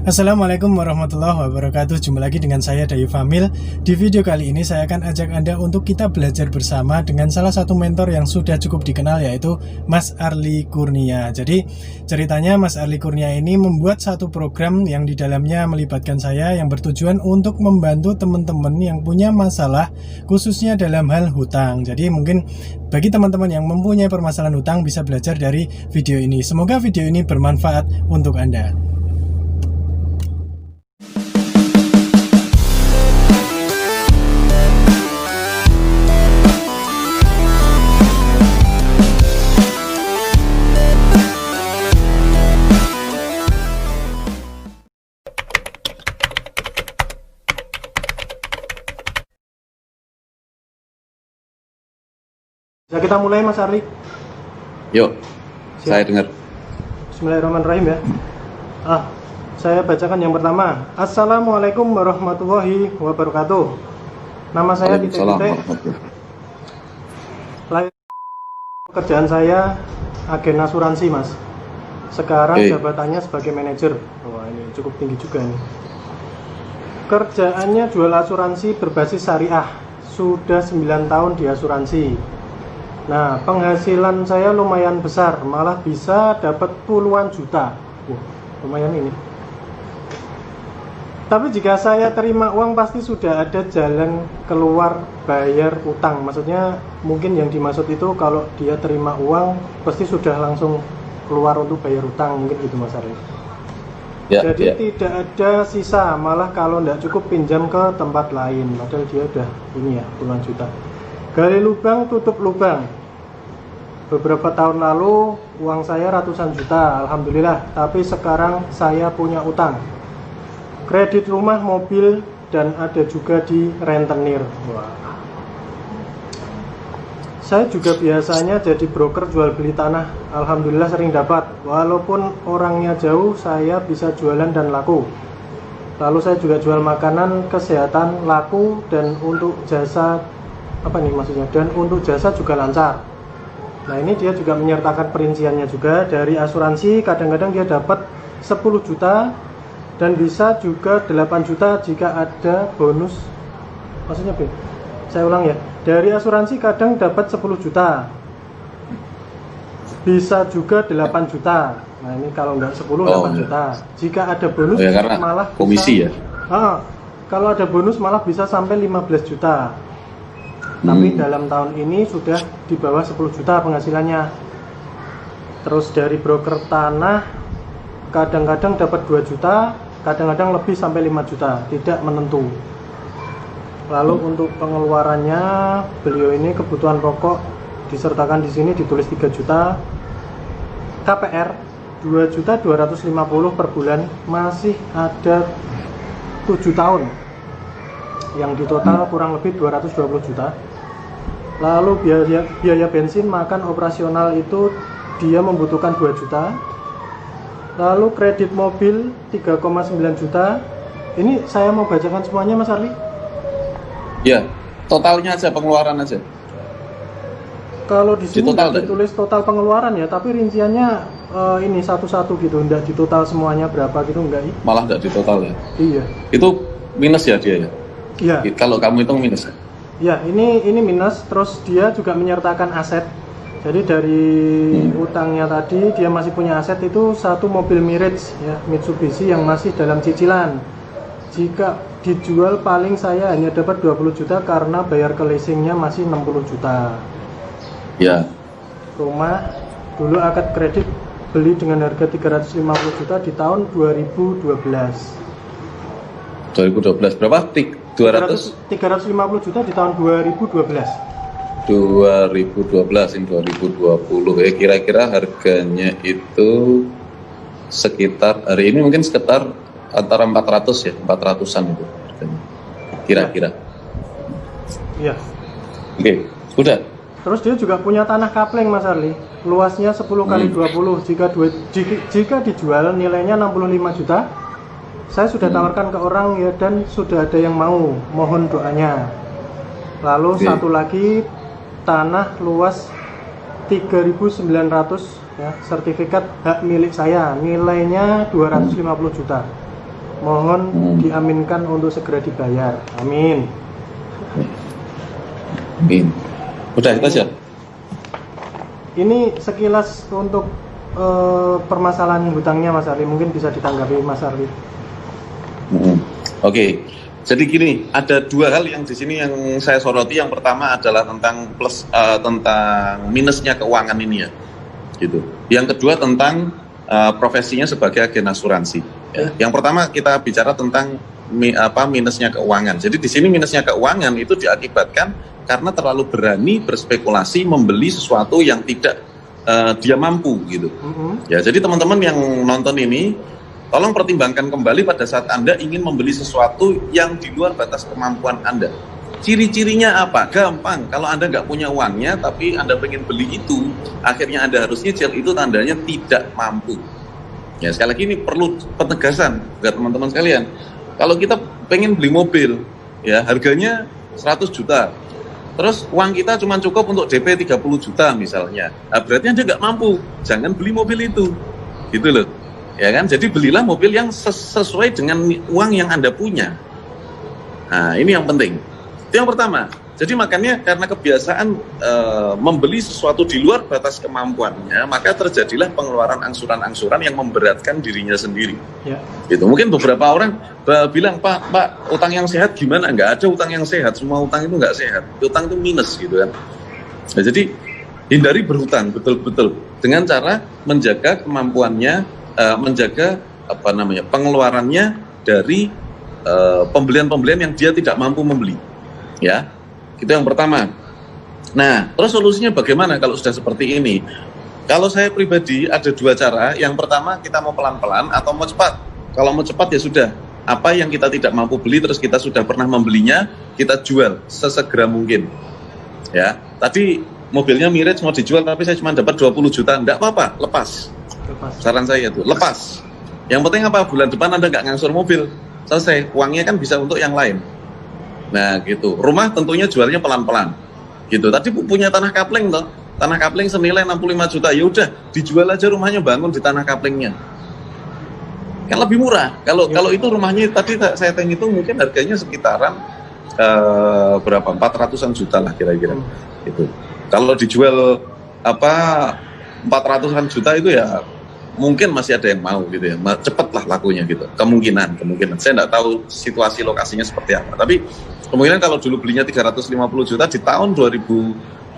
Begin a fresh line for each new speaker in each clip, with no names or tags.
Assalamualaikum warahmatullahi wabarakatuh. Jumpa lagi dengan saya Dayu Famil. Di video kali ini saya akan ajak Anda untuk kita belajar bersama dengan salah satu mentor yang sudah cukup dikenal, yaitu Mas Arli Kurnia. Jadi ceritanya Mas Arli Kurnia ini membuat satu program yang di dalamnya melibatkan saya, yang bertujuan untuk membantu teman-teman yang punya masalah khususnya dalam hal hutang. Jadi mungkin bagi teman-teman yang mempunyai permasalahan hutang bisa belajar dari video ini. Semoga video ini bermanfaat untuk Anda. Ya, kita mulai Mas Arli.
Yuk,
Siap.
saya dengar.
Bismillahirrahmanirrahim ya. Saya bacakan yang pertama. Assalamualaikum warahmatullahi wabarakatuh. Nama saya titik-titik. Pekerjaan saya agen asuransi, Mas. Sekarang jabatannya sebagai manajer. Wah, ini cukup tinggi juga nih. Kerjaannya jual asuransi berbasis syariah. Sudah 9 tahun di asuransi. Nah, penghasilan saya lumayan besar, malah bisa dapat puluhan juta. Lumayan ini. Tapi jika saya terima uang, pasti sudah ada jalan keluar bayar utang. Maksudnya mungkin yang dimaksud itu kalau dia terima uang, pasti sudah langsung keluar untuk bayar utang, mungkin gitu Mas Arif. Jadi tidak ada sisa, malah kalau tidak cukup pinjam ke tempat lain. Padahal dia udah ini ya, puluhan juta. Gali lubang, tutup lubang. Beberapa tahun lalu uang saya ratusan juta, alhamdulillah. Tapi sekarang saya punya utang, kredit rumah, mobil, dan ada juga di rentenir. Wah. Saya juga biasanya jadi broker jual beli tanah. Alhamdulillah sering dapat. Walaupun orangnya jauh, saya bisa jualan dan laku. Lalu saya juga jual makanan, kesehatan, laku, dan untuk jasa dan untuk jasa juga lancar. Nah, ini dia juga menyertakan perinciannya juga. Dari asuransi kadang-kadang dia dapat 10 juta dan bisa juga 8 juta jika ada bonus. Maksudnya saya ulang ya. Dari asuransi kadang dapat 10 juta, bisa juga 8 juta. Nah, ini kalau nggak 10, 8 juta. Jika ada bonus malah
komisi
bisa, ya. Kalau ada bonus malah bisa sampai 15 juta. Tapi dalam tahun ini sudah di bawah 10 juta penghasilannya. Terus dari broker tanah kadang-kadang dapat 2 juta, kadang-kadang lebih sampai 5 juta, tidak menentu. Lalu untuk pengeluarannya, beliau ini kebutuhan pokok disertakan di sini ditulis 3 juta. KPR 2.250.000 per bulan, masih ada 7 tahun. Yang di total kurang lebih 220 juta. Lalu biaya bensin, makan, operasional itu dia membutuhkan 2 juta. Lalu kredit mobil 3,9 juta. Ini saya mau bacakan semuanya Mas Arli.
Ya, totalnya aja, pengeluaran aja.
Kalau di sini ditulis total pengeluaran ya, tapi rinciannya ini satu-satu gitu, enggak di total semuanya berapa gitu, enggak.
Malah enggak di total ya?
Iya.
Itu minus ya dia ya? Iya. Kalau kamu hitung minus ya?
Ya, ini minus. Terus dia juga menyertakan aset. Jadi dari utangnya tadi dia masih punya aset itu satu mobil Mirage ya, Mitsubishi yang masih dalam cicilan. Jika dijual paling saya hanya dapat 20 juta karena bayar ke leasingnya masih 60 juta.
Ya.
Rumah dulu akad kredit beli dengan harga 350 juta di tahun 2012.
2012 berapa?
350 juta di tahun 2012.
2012 ini 2020 ya, kira-kira harganya itu sekitar hari ini mungkin sekitar antara 400 ya, 400-an itu harganya. Kira-kira.
Iya.
Oke, sudah.
Terus dia juga punya tanah kapling Mas Arli. Luasnya 10 kali 20. Jika dijual nilainya 65 juta. Saya sudah tawarkan ke orang ya, dan sudah ada yang mau, mohon doanya. Lalu satu lagi tanah luas 3.900 ya, sertifikat hak milik saya, nilainya 250 juta. Mohon diaminkan untuk segera dibayar. Amin.
Amin. Udah itu aja.
Ini sekilas untuk permasalahan hutangnya Mas Arli, mungkin bisa ditanggapi Mas Arli.
Oke. Jadi gini, ada dua hal yang di sini yang saya soroti. Yang pertama adalah tentang tentang minusnya keuangan ini ya, gitu. Yang kedua tentang profesinya sebagai agen asuransi. Ya. Yang pertama kita bicara tentang minusnya keuangan. Jadi di sini minusnya keuangan itu diakibatkan karena terlalu berani berspekulasi membeli sesuatu yang tidak dia mampu gitu. Ya, jadi teman-teman yang nonton ini tolong pertimbangkan kembali pada saat Anda ingin membeli sesuatu yang di luar batas kemampuan Anda. Ciri-cirinya apa? Gampang. Kalau Anda nggak punya uangnya, tapi Anda pengen beli itu, akhirnya Anda harus nyicil, itu tandanya tidak mampu. Ya, sekali lagi ini perlu penegasan buat teman-teman sekalian. Kalau kita pengen beli mobil, ya harganya 100 juta. Terus uang kita cuma cukup untuk DP 30 juta misalnya. Nah, berarti Anda nggak mampu. Jangan beli mobil itu. Gitu loh. Ya kan, jadi belilah mobil yang sesuai dengan uang yang Anda punya. Nah, ini yang penting. Itu yang pertama. Jadi makanya karena kebiasaan membeli sesuatu di luar batas kemampuannya, maka terjadilah pengeluaran angsuran-angsuran yang memberatkan dirinya sendiri. Ya. Gitu. Mungkin beberapa orang bilang, Pak, utang yang sehat gimana? Nggak ada utang yang sehat, semua utang itu nggak sehat. Utang itu minus gitu kan. Nah, jadi hindari berhutang betul-betul dengan cara menjaga kemampuannya, menjaga pengeluarannya dari pembelian-pembelian yang dia tidak mampu membeli, ya, itu yang pertama. Nah, terus solusinya bagaimana kalau sudah seperti ini? Kalau saya pribadi ada dua cara. Yang pertama, kita mau pelan-pelan atau mau cepat. Kalau mau cepat ya sudah, apa yang kita tidak mampu beli terus kita sudah pernah membelinya, kita jual sesegera mungkin, ya. Tadi mobilnya Mirage mau dijual tapi saya cuma dapat 20 juta, enggak apa-apa, lepas. Saran saya itu lepas. Yang penting apa? Bulan depan Anda nggak ngangsur mobil, selesai. Uangnya kan bisa untuk yang lain. Nah gitu. Rumah tentunya jualnya pelan-pelan. Gitu. Tadi punya tanah kapling toh. Tanah kapling senilai 65 juta. Ya udah, dijual aja rumahnya, bangun di tanah kaplingnya. Kan lebih murah. Kalau itu rumahnya tadi saya hitung mungkin harganya sekitaran berapa? 400-an juta lah kira-kira. Gitu. Kalau dijual 400-an juta itu ya mungkin masih ada yang mau gitu ya, cepatlah lakunya gitu, kemungkinan. Saya nggak tahu situasi lokasinya seperti apa, tapi kemungkinan kalau dulu belinya 350 juta di tahun 2012,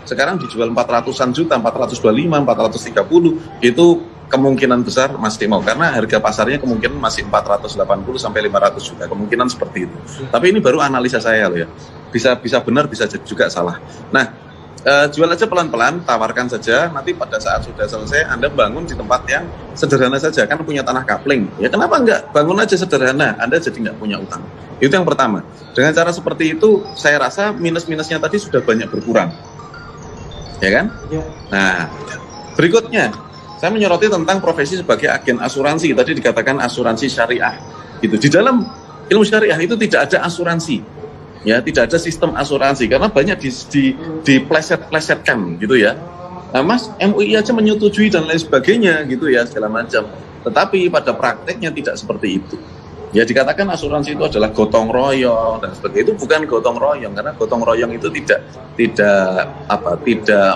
sekarang dijual 400-an juta, 425, 430, itu kemungkinan besar masih mau, karena harga pasarnya kemungkinan masih 480 sampai 500 juta, kemungkinan seperti itu. Tapi ini baru analisa saya loh ya, bisa benar, bisa juga salah. Nah, jual aja pelan-pelan, tawarkan saja. Nanti pada saat sudah selesai Anda bangun di tempat yang sederhana saja, kan punya tanah kapling. Ya kenapa enggak bangun aja sederhana, Anda jadi nggak punya utang. Itu yang pertama. Dengan cara seperti itu, saya rasa minus-minusnya tadi sudah banyak berkurang, ya kan? Ya. Nah, berikutnya saya menyoroti tentang profesi sebagai agen asuransi. Tadi dikatakan asuransi syariah. Gitu. Di dalam ilmu syariah itu tidak ada asuransi. Ya, tidak ada sistem asuransi karena banyak dipleset-plesetkan gitu ya. Nah, Mas, MUI aja menyetujui dan lain sebagainya gitu ya, segala macam. Tetapi pada prakteknya tidak seperti itu. Ya, dikatakan asuransi itu adalah gotong royong dan sebagainya. Itu bukan gotong royong, karena gotong royong itu tidak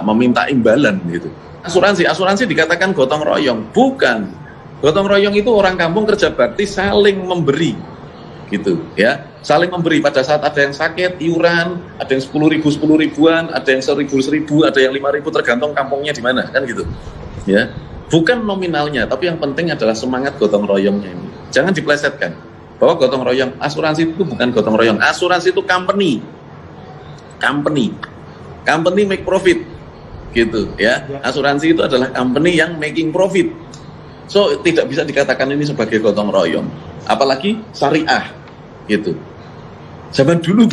meminta imbalan gitu. Asuransi dikatakan gotong royong, bukan. Gotong royong itu orang kampung kerja bakti saling memberi. Gitu ya, saling memberi. Pada saat ada yang sakit, iuran, ada yang 10.000-10.000-an, ada yang 1.000-1.000, ada yang 5.000, tergantung kampungnya di mana, kan gitu ya. Bukan nominalnya, tapi yang penting adalah semangat gotong royongnya ini. Jangan diplesetkan bahwa gotong royong, asuransi itu bukan gotong royong. Asuransi itu company make profit gitu ya. Asuransi itu adalah company yang making profit. So tidak bisa dikatakan ini sebagai gotong royong, apalagi syariah gitu. Zaman dulu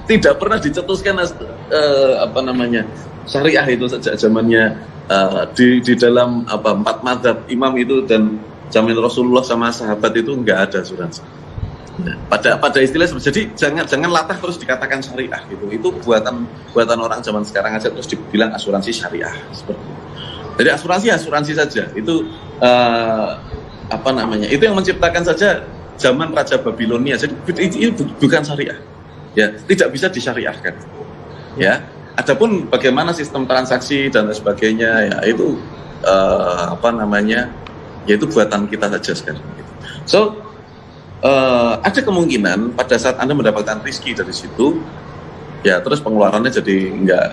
tidak pernah dicetuskan syariah itu sejak zamannya di dalam 4 mazhab imam itu dan zaman Rasulullah sama sahabat itu nggak ada asuransi. Nah, pada istilah, jadi jangan latah terus dikatakan syariah gitu. Itu buatan orang zaman sekarang aja terus dibilang asuransi syariah seperti itu. Jadi asuransi saja itu apa namanya, itu yang menciptakan saja zaman Raja Babilonia. Jadi itu bukan syariah, ya, tidak bisa disyariahkan, ya. Adapun bagaimana sistem transaksi dan lain sebagainya, ya itu apa namanya, yaitu buatan kita saja sekarang. So ada kemungkinan pada saat Anda mendapatkan rezeki dari situ, ya terus pengeluarannya jadi enggak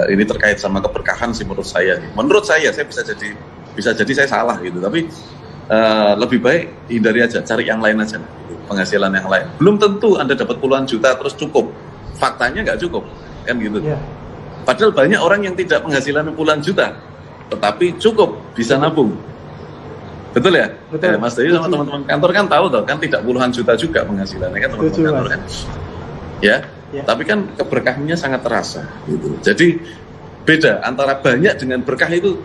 ini terkait sama keberkahan sih menurut saya. Menurut saya bisa jadi saya salah gitu, tapi lebih baik hindari aja, cari yang lain aja, gitu, penghasilan yang lain. Belum tentu Anda dapat puluhan juta terus cukup, faktanya nggak cukup, kan gitu. Yeah. Padahal banyak orang yang tidak penghasilan puluhan juta, tetapi cukup bisa nabung. Betul ya? Betul. Mas Dayu sama teman-teman kantor kan tahu toh, kan tidak puluhan juta juga penghasilannya kan teman-teman kantor kan. Ya, tapi kan keberkahannya sangat terasa gitu. Jadi beda antara banyak dengan berkah itu,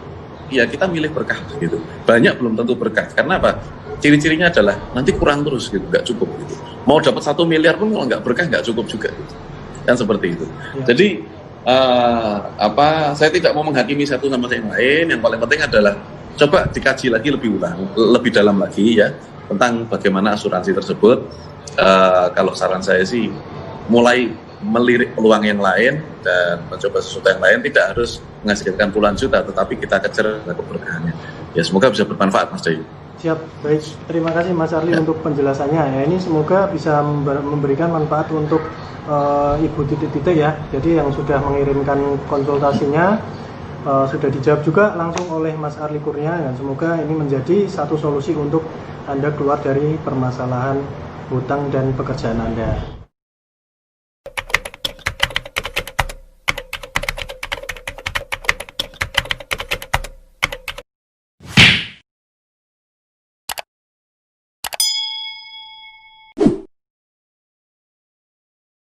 ya kita milih berkah gitu. Banyak belum tentu berkah. Karena apa? Ciri-cirinya adalah nanti kurang terus gitu, nggak cukup gitu. Mau dapat 1 miliar pun kalau nggak berkah nggak cukup juga gitu. Kan seperti itu. Jadi saya tidak mau menghakimi satu sama yang lain. Yang paling penting adalah coba dikaji lagi lebih dalam lagi ya tentang bagaimana asuransi tersebut. Kalau saran saya sih mulai melirik peluang yang lain dan mencoba sesuatu yang lain, tidak harus menghasilkan puluhan juta, tetapi kita kejar keberkahannya. Ya semoga bisa bermanfaat Mas Dayu.
Siap, baik. Terima kasih Mas Arli untuk penjelasannya. Ya, ini semoga bisa memberikan manfaat untuk Ibu Titik-Titik ya. Jadi yang sudah mengirimkan konsultasinya sudah dijawab juga langsung oleh Mas Arli Kurnia, dan semoga ini menjadi satu solusi untuk Anda keluar dari permasalahan hutang dan pekerjaan Anda.